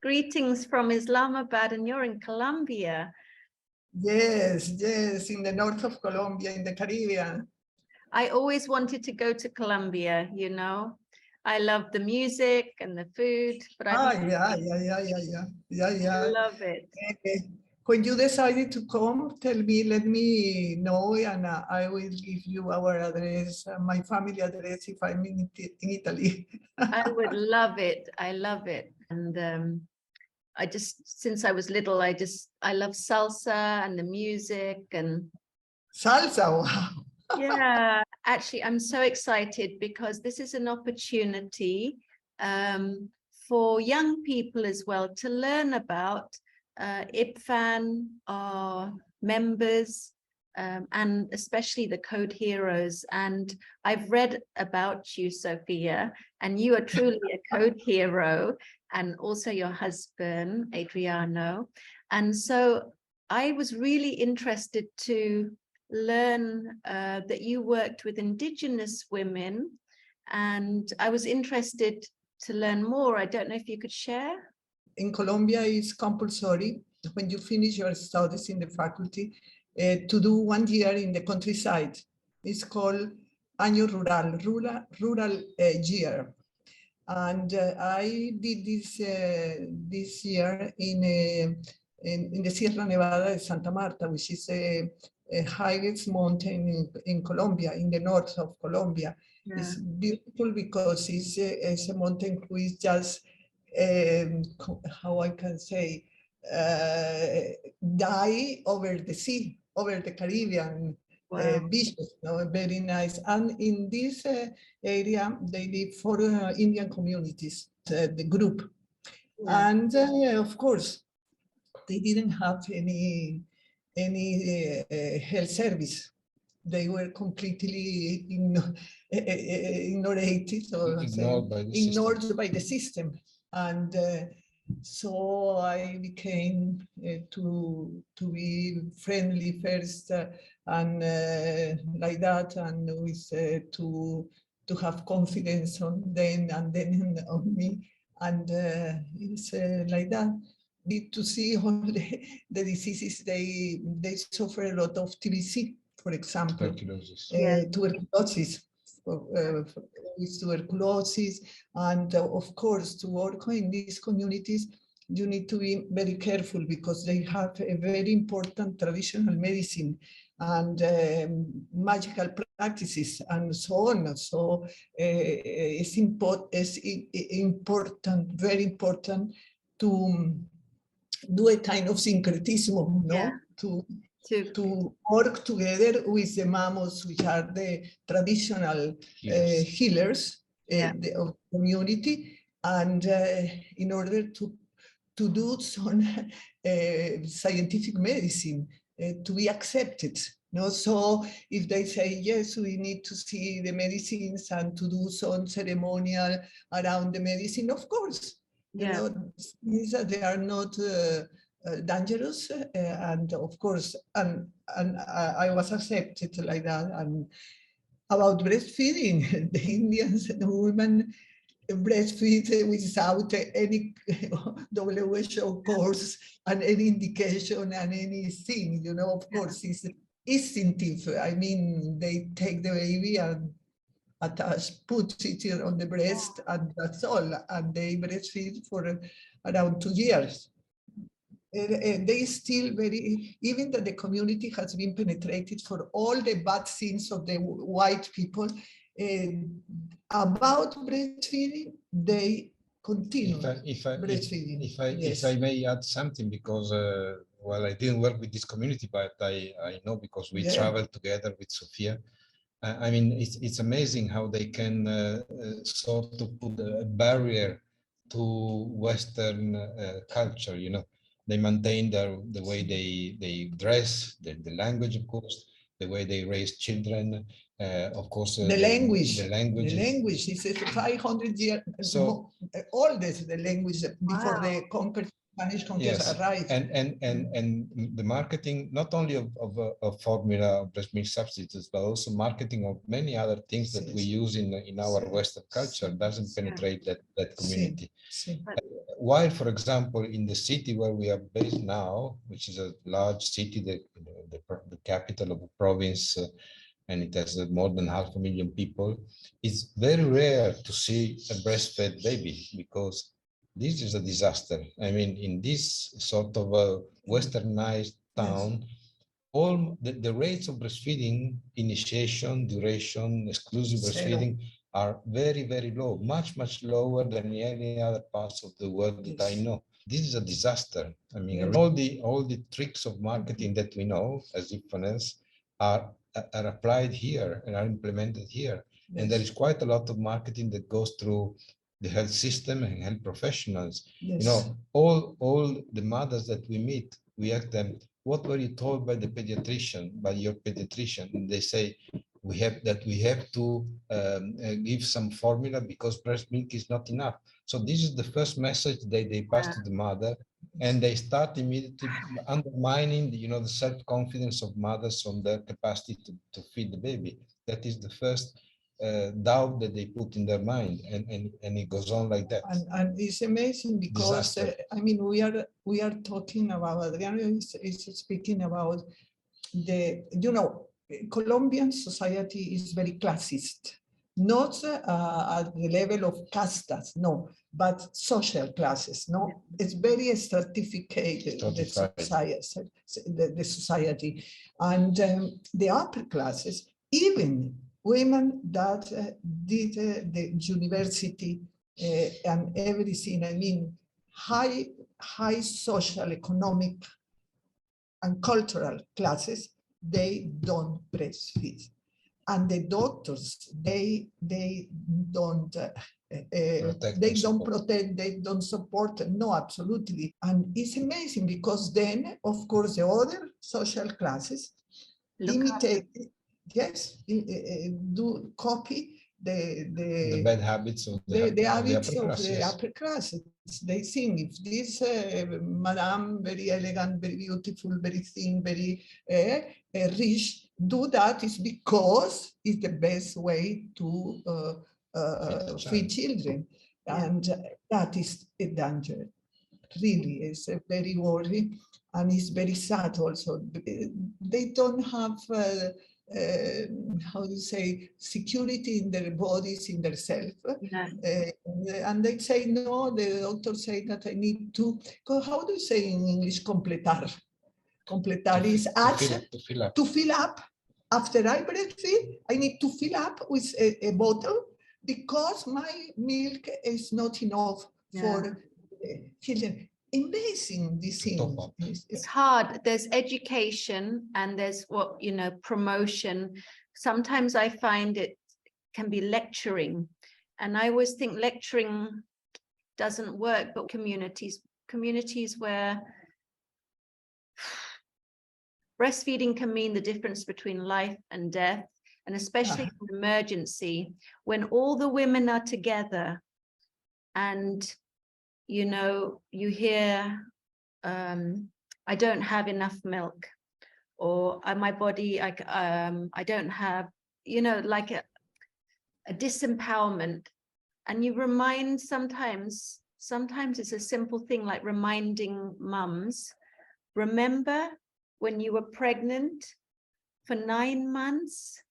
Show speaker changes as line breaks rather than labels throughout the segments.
Greetings from Islamabad, and you're in Colombia.
Yes, yes, in the north of Colombia, in the Caribbean.
I always wanted to go to Colombia, you know. I love the music and the food, but I love it.
When you decided to come, tell me, let me know, and I will give you our address, my family address, if I'm in Italy.
I would love it. I love it. And I just, since I was little, I love salsa and the music and
Salsa, wow.
yeah, actually, I'm so excited because this is an opportunity for young people as well to learn about IPFAN, our members, and especially the Code Heroes. And I've read about you, Sofia, and you are truly a Code Hero, and also your husband, Adriano. And so I was really interested to learn that you worked with Indigenous women, and I was interested to learn more. I don't know if you could share.
In Colombia, it's compulsory when you finish your studies in the faculty to do 1 year in the countryside. It's called Año Rural Year. And I did this year in the Sierra Nevada de Santa Marta, which is a highest mountain in Colombia, in the north of Colombia. Yeah. It's beautiful because it's a mountain who is just, how I can say, die over the sea, over the Caribbean. Wow. Beaches, no? Very nice. And in this area, they live for Indian communities, the group. Yeah. And of course, they didn't have any health service. They were completely ignored by the system. And so I became to be friendly first and like that, and with to have confidence on them and then on me, and it's like that. To see all the diseases they suffer a lot of TBC, for example, tuberculosis. With tuberculosis, and of course, to work in these communities, you need to be very careful because they have a very important traditional medicine and magical practices and so on. So it's important, very important to do a kind of syncretism, no? Yeah. To work together with the mamos, which are the traditional healers of the community, and in order to do some scientific medicine to be accepted. No? So if they say, yes, we need to see the medicines and to do some ceremonial around the medicine, of course. Yeah. You know, they are not dangerous, and of course, and I was accepted like that. And about breastfeeding, the Indians, the women breastfeed without any WHO course and any indication and anything, you know, of course, it's instinctive. I mean, they take the baby and put it on the breast, and that's all. And they breastfeed for around 2 years. They still very, even that the community has been penetrated for all the bad things of the white people about breastfeeding, they continue breastfeeding.
If I may add something, because well, I didn't work with this community, but I know because we traveled together with Sofia. I mean, it's amazing how they can sort of put a barrier to Western culture, you know. They maintain the way they dress, the language, of course, the way they raise children, of course.
The language is 500 years oldest, the language before the Spanish conquest arrived.
And the marketing, not only of formula of breast milk substitutes, but also marketing of many other things that we use in our Western culture doesn't penetrate that community. while, for example, in the city where we are based now, which is a large city, the capital of a province, and it has more than 500,000 people, it's very rare to see a breastfed baby because this is a disaster. I mean, in this sort of a westernized town, yes, all the rates of breastfeeding, initiation, duration, exclusive breastfeeding are very, very low, much, much lower than any other parts of the world that I know. This is a disaster. I mean, all the tricks of marketing that we know as influencers are applied here and are implemented here. Yes. And there is quite a lot of marketing that goes through the health system and health professionals. Yes. You know, all the mothers that we meet, we ask them, what were you told by the pediatrician, by your pediatrician? And they say, we have to give some formula because breast milk is not enough. So this is the first message they pass to the mother, and they start immediately undermining the self-confidence of mothers on their capacity to feed the baby. That is the first doubt that they put in their mind, and it goes on like that.
And it's amazing because I mean, we are talking about, Adriano is speaking about the, Colombian society is very classist, not at the level of castas, no, but social classes, no? Yeah. It's very stratificated, the society. And the upper classes, even women that did the university and everything, I mean, high social, economic, and cultural classes, they don't breastfeed. And the doctors, they don't protect, they don't support, no, absolutely. And it's amazing because then, of course, the other social classes imitate, yes, do copy the
bad habits of
the habits of the upper classes. They think if this madam, very elegant, very beautiful, very thin, very rich, do that is because it's the best way to feed children. And that is a danger. Really, it's a very worrying, and it's very sad also. They don't have how do you say, security in their bodies, in their self. Yeah. And they say, no, the doctor say that I need to, how do you say in English, completar? Completar is add, to fill up. After I breastfeed, I need to fill up with a bottle because my milk is not enough for children. Amazing, this thing.
It's hard. There's education and there's promotion. Sometimes I find it can be lecturing, and I always think lecturing doesn't work, but communities where breastfeeding can mean the difference between life and death, and especially in emergency, when all the women are together and you hear, I don't have enough milk, or my body, I don't have, like a disempowerment. And you remind sometimes it's a simple thing like reminding mums, remember when you were pregnant for 9 months,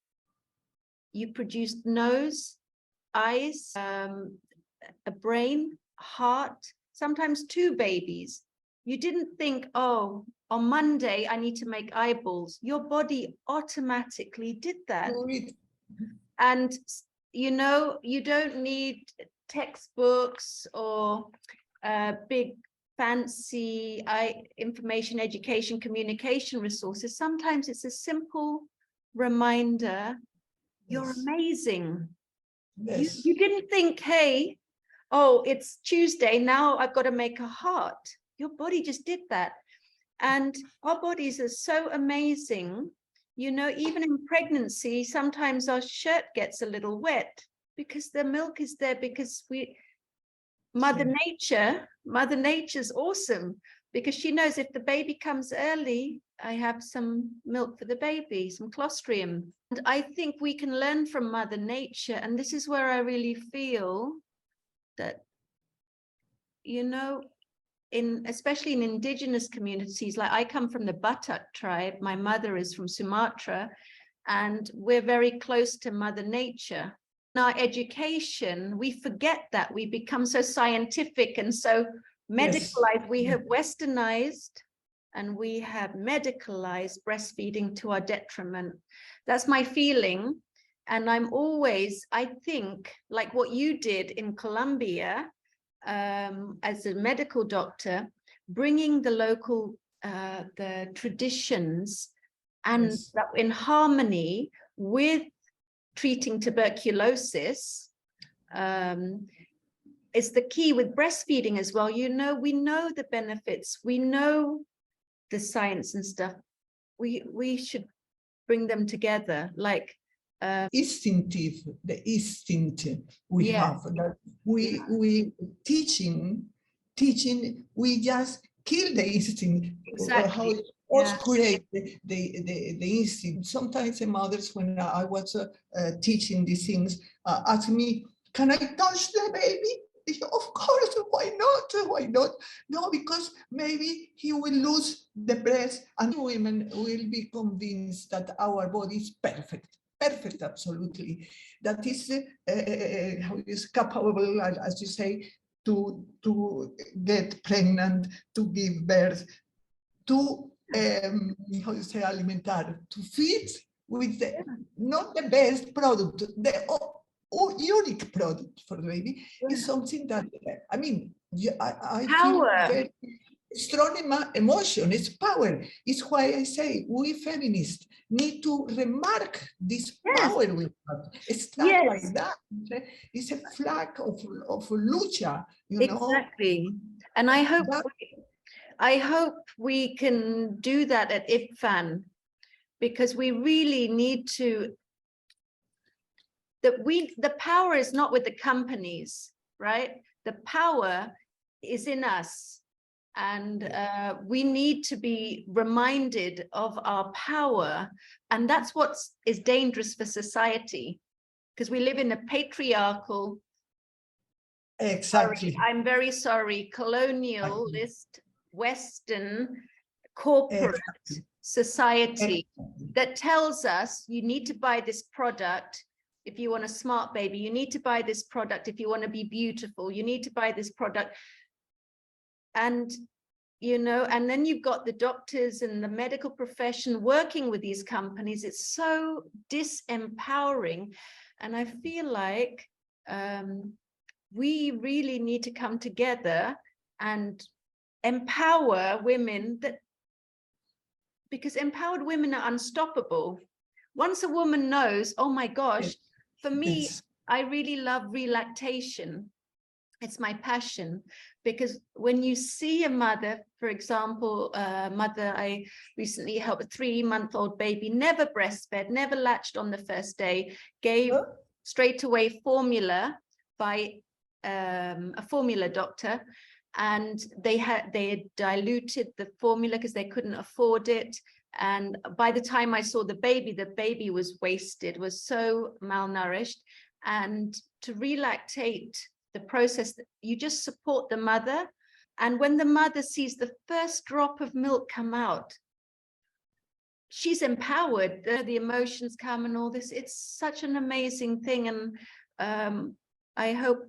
you produced nose, eyes, a brain, heart, sometimes 2 babies. You didn't think, oh, on Monday I need to make eyeballs. Your body automatically did that. And you don't need textbooks or big fancy information, education, communication resources. Sometimes it's a simple reminder, you're amazing. Yes. You didn't think, hey, oh, it's Tuesday, now I've got to make a heart. Your body just did that. And our bodies are so amazing. Even in pregnancy, sometimes our shirt gets a little wet because the milk is there, because Mother Nature's awesome, because she knows if the baby comes early, I have some milk for the baby, some colostrum. And I think we can learn from Mother Nature. And this is where I really feel that you know, especially in indigenous communities, like I come from the Batak tribe, my mother is from Sumatra, and we're very close to Mother Nature. In our education, we forget that. We become so scientific and so medicalized. Yes. We have westernized and we have medicalized breastfeeding to our detriment. That's my feeling. And I'm always, I think, like what you did in Colombia, as a medical doctor, bringing the local, the traditions and yes. that in harmony with treating tuberculosis is the key with breastfeeding as well. You know, we know the benefits, we know the science and stuff. We should bring them together, like
instinctive, the instinct we have, that we teaching, we just kill the instinct.
Exactly.
How it was create the instinct. Sometimes the mothers, when I was teaching these things, ask me, can I touch the baby? Of course, why not? Why not? No, because maybe he will lose the breast and women will be convinced that our body is perfect. Perfect, absolutely. That is capable, as you say, to get pregnant, to give birth, to how you say, alimentar, to feed with the not the best product, the unique product for the baby is something that I mean, I feel very strong emotion. It's power. It's why I say we feminists need to remark this power we have. It's not like that. It's a flag of lucha, you know.
Exactly. And I hope we can do that at IPFAN, because we really need to, the power is not with the companies, right? The power is in us. And we need to be reminded of our power. And that's what is dangerous for society, because we live in a patriarchal, I'm very sorry, colonialist, Western, corporate society that tells us you need to buy this product if you want a smart baby, you need to buy this product if you want to be beautiful, you need to buy this product. And, you know, and then you've got the doctors and the medical profession working with these companies. It's so disempowering. And I feel like we really need to come together and empower women, because empowered women are unstoppable. Once a woman knows, oh my gosh, for me, I really love relactation. It's my passion, because when you see a mother, for example, mother I recently helped, a 3-month-old baby, never breastfed, never latched on the first day, gave straight away formula by a formula doctor, and they had diluted the formula because they couldn't afford it. And by the time I saw the baby was wasted, was so malnourished. And to relactate, the process, you just support the mother. And when the mother sees the first drop of milk come out, she's empowered, the emotions come and all this. It's such an amazing thing. And I hope,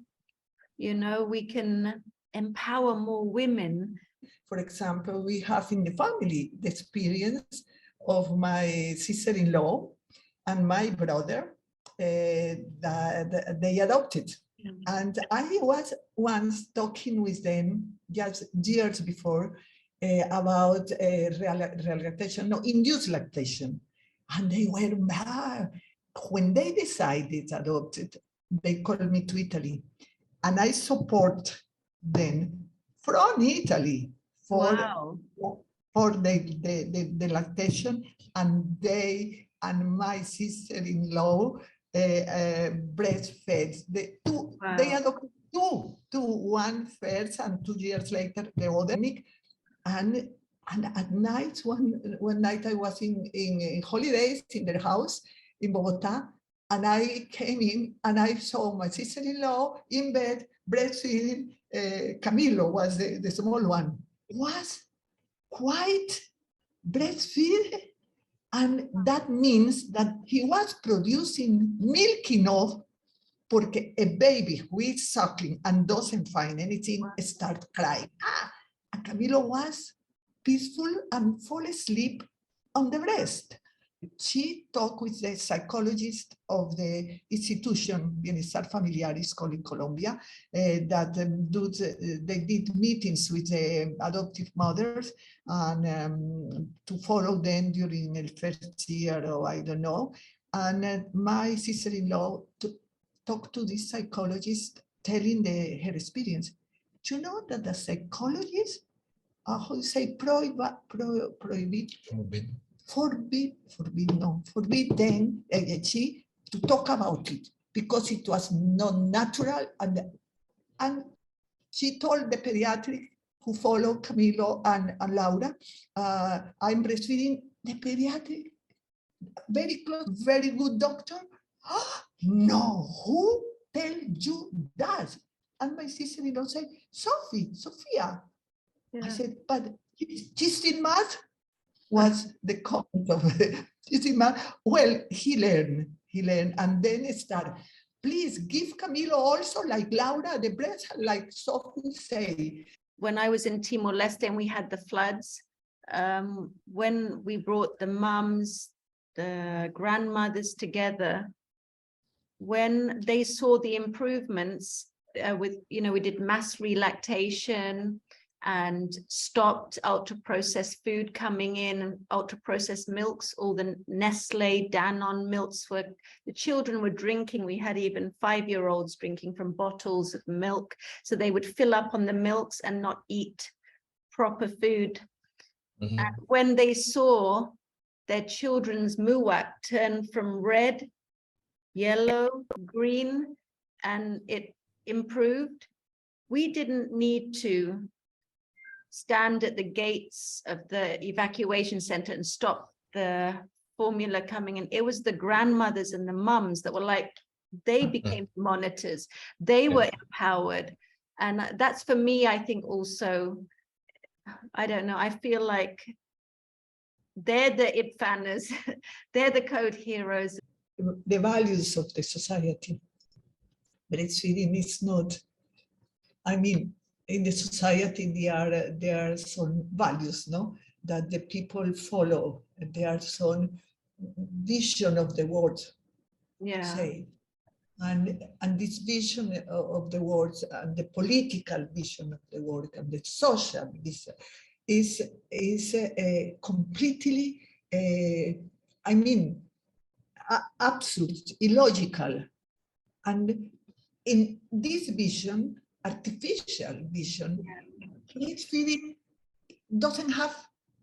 you know, we can empower more women.
For example, we have in the family the experience of my sister-in-law and my brother that they adopted. And I was once talking with them just years before about induced lactation. And they were mad. When they decided to adopt it, they called me to Italy. And I support them from Italy for the lactation. And they and my sister-in-law breastfed. They adopted two, one first and 2 years later the other. And at night, one night I was in holidays in their house in Bogota, and I came in and I saw my sister-in-law in bed breastfeeding Camilo, was the small one, was quite breastfeed. And that means that he was producing milk enough porque a baby who is suckling and doesn't find anything start crying. And Camilo was peaceful and fall asleep on the breast. She talked with the psychologist of the institution, Bienestar Familiar is called in Colombia, that they did meetings with the adoptive mothers and to follow them during the first year, or I don't know. And my sister-in-law talked to this psychologist, telling her experience. Do you know that the psychologist, how do you say, forbid them to talk about it because it was not natural. And she told the pediatric who followed Camilo and Laura, I'm breastfeeding. The pediatric, very close, very good doctor. No, who tell you that? And my sister-in-law said, Sofia. Yeah. I said, but she's in math? Was the comment of well, he learned, and then started. Please give Camilo also, like Laura, the breast, like Sophie say.
When I was in Timor-Leste and we had the floods, when we brought the mums, the grandmothers together, when they saw the improvements with, we did mass relactation and stopped ultra-processed food coming in, ultra-processed milks, all the Nestle, Danone milks the children were drinking. We had even 5-year-olds drinking from bottles of milk. So they would fill up on the milks and not eat proper food. Mm-hmm. And when they saw their children's muwak turn from red, yellow, green, and it improved, we didn't need to stand at the gates of the evacuation center and stop the formula coming in. It was the grandmothers and the mums that were like, they became monitors. They were empowered. And that's, for me, I think also, I don't know, I feel like they're the IPFANers, they're the code heroes.
The values of the society. Breastfeeding is not, I mean, in the society, there are some values, no, that the people follow. There are some vision of the world, say, and this vision of the world, and the political vision of the world, and the social vision is completely, I mean, absolute, illogical, and in this vision, artificial vision, breastfeeding doesn't have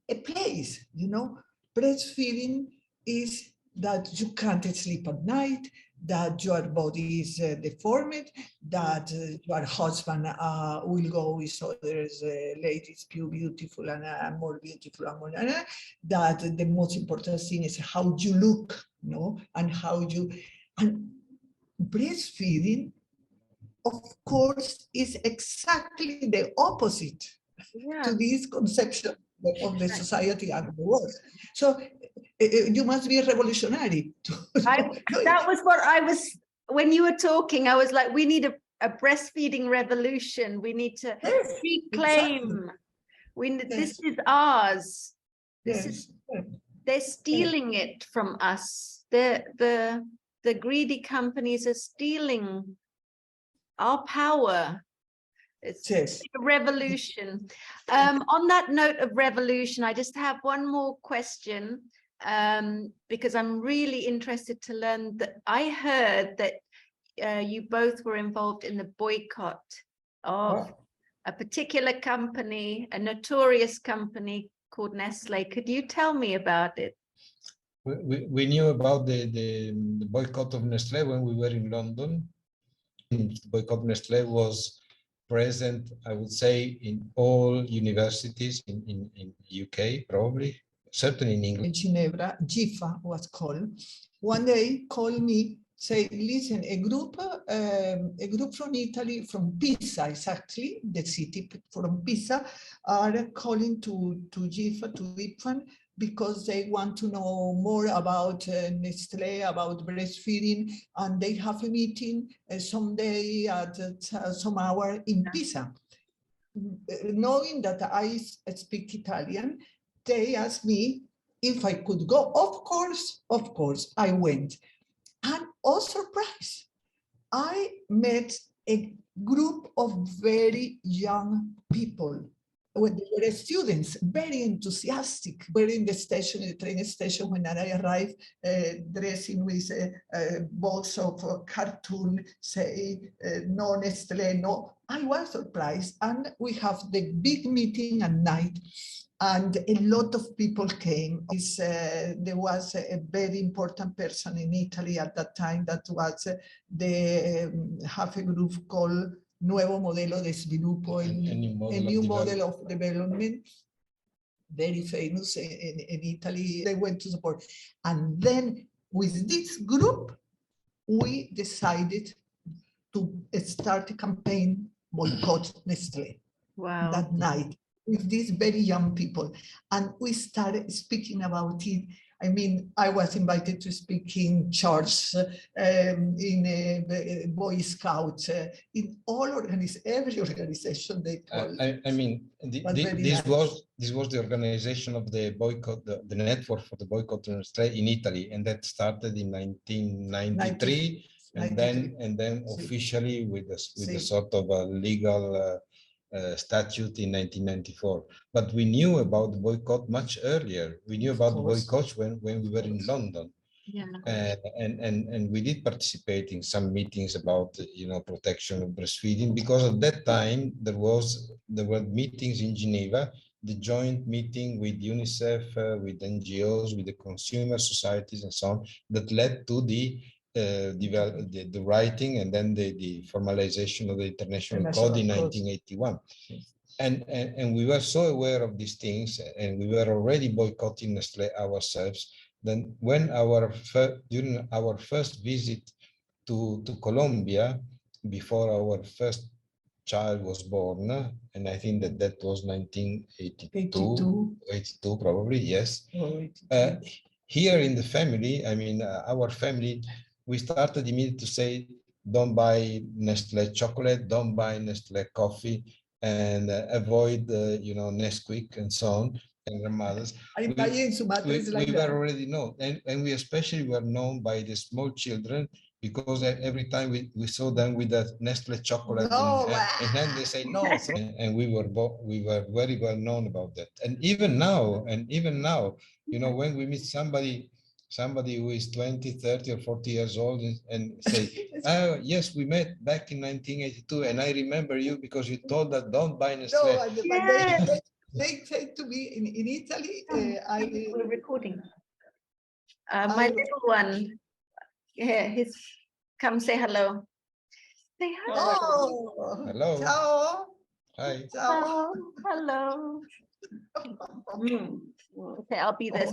a place, Breastfeeding is that you can't sleep at night, that your body is deformed, that your husband will go with other ladies, beautiful and more beautiful, that the most important thing is how you look, and how you, and breastfeeding, of course, is exactly the opposite to this conception of the society and the world. So you must be revolutionary.
That was what I was, when you were talking, I was like, we need a breastfeeding revolution. We need to reclaim. Exactly. This is ours. They're stealing it from us. The greedy companies are stealing our power. It's a revolution. On that note of revolution, I just have one more question, because I'm really interested to learn that I heard that you both were involved in the boycott of a particular company, a notorious company called Nestle. Could you tell me about it?
We knew about the boycott of Nestle when we were in London. The boycott of Nestle was present, I would say, in all universities in UK, probably, certainly in England.
In Ginevra, GIFA was called. One day called me say, listen, a group from Italy, from Pisa, exactly, the city from Pisa, are calling to GIFA, to IPFAN, because they want to know more about Nestlé, about breastfeeding, and they have a meeting someday at some hour in Pisa. Knowing that I speak Italian, they asked me if I could go. Of course, I went. And oh, surprise, I met a group of very young people. When they were students, very enthusiastic. We're in the station, the train station, when I arrived, dressing with a box of cartoon, say, no Nestlé, no. I was surprised. And we have the big meeting at night. And a lot of people came. There was a very important person in Italy at that time that was half a group called Nuevo Modelo de Sviluppo, a new model of development, very famous in Italy. They went to support. And then with this group, we decided to start a campaign, boycott Nestlé.
Wow.
That night, with these very young people. And we started speaking about it. I mean, I was invited to speak in church, in a Boy Scouts, in every organization they call.
I mean, this was the organization of the boycott, the network for the boycott in Italy, and that started in 1993, and then officially with a sort of a legal statute in 1994. But we knew about the boycott much earlier. We knew about the boycott when we were in London.
Yeah.
And we did participate in some meetings about, protection of breastfeeding, because at that time there were meetings in Geneva, the joint meeting with UNICEF, with NGOs, with the consumer societies and so on, that led to the writing and then the formalization of the international code in 1981. And we were so aware of these things, and we were already boycotting Nestlé ourselves. Then when during our first visit to Colombia, before our first child was born, and I think that was 1982, 82 probably, yes. Here in the family, I mean, our family, we started immediately to say, don't buy Nestlé chocolate, don't buy Nestlé coffee, and avoid, Nesquik and so on. And grandmothers, we were already known, and we especially were known by the small children, because every time we saw them with that Nestle chocolate, and then they say no, and we were very well known about that. And even now, when we meet somebody who is 20, 30 or 40 years old and say, oh, yes, we met back in 1982, and I remember you because you told that don't buy Nestle.
No, they say to me in Italy,
we're recording. My little one, he's come say hello. Say hello.
Oh,
hello.
Ciao.
Hi.
Ciao.
Hello. Okay, I'll be there.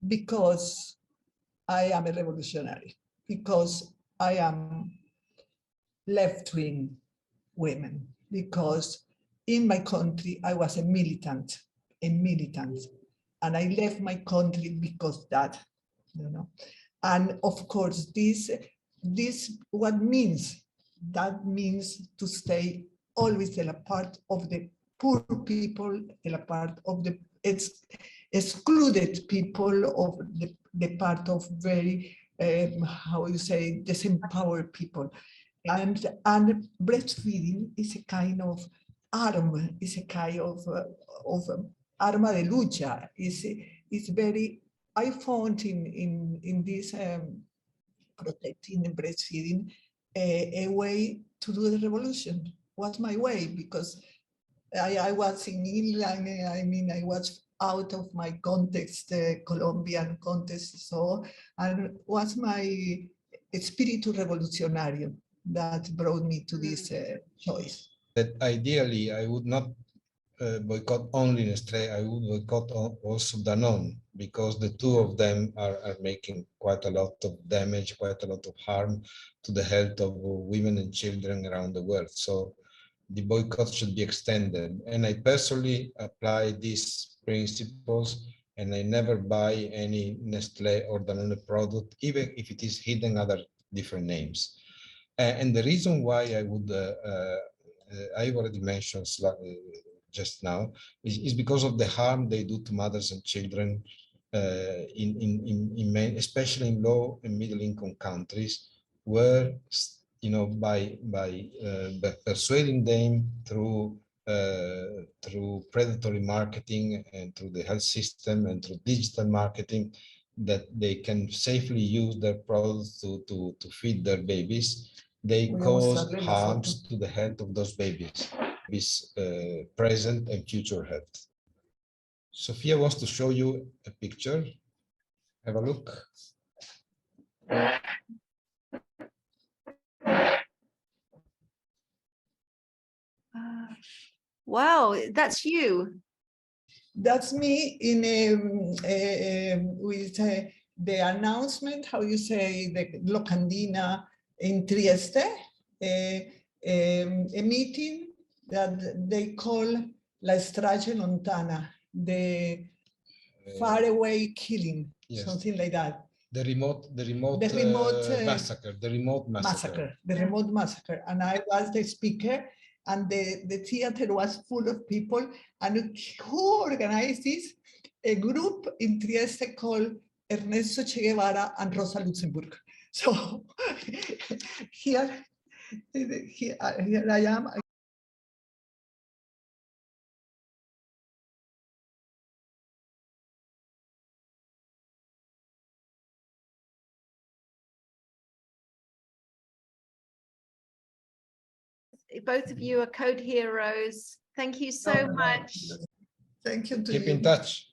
Because I am a revolutionary, because I am left-wing women, because in my country I was a militant, and I left my country because that, and of course this what means that means to stay always a part of the poor people, a part of the excluded people, of the part of very how you say, disempowered people. And breastfeeding is a kind of arm, is a kind of arma de lucha. It's very, I found in this protecting and breastfeeding a way to do the revolution. Was my way, because I was in England, I mean, I was out of my context, Colombian context, so, and was my espíritu revolucionario that brought me to this choice.
That ideally I would not boycott only Nestlé, I would boycott also Danone, because the two of them are making quite a lot of damage, quite a lot of harm to the health of women and children around the world. So the boycott should be extended. And I personally apply these principles, and I never buy any Nestlé or Danone product, even if it is hidden under different names. And the reason why I would, I already mentioned just now, is because of the harm they do to mothers and children, especially in low and middle income countries, where, you know, by persuading them through predatory marketing and through the health system and through digital marketing, that they can safely use their products to feed their babies, they cause harms to the health of those babies, present and future health. Sofia wants to show you a picture. Have a look.
Wow, that's you.
That's me in with the announcement, how you say, the Locandina in Trieste, a meeting that they call La Strage Lontana, the faraway killing, yes, something like that.
The remote massacre, the remote massacre.
The remote massacre. And I was the speaker, and the theater was full of people. And who organized this? A group in Trieste called Ernesto Che Guevara and Rosa Luxemburg. So here I am.
Both of you are code heroes. Thank you so much.
Thank you to
Keep
you.
in touch.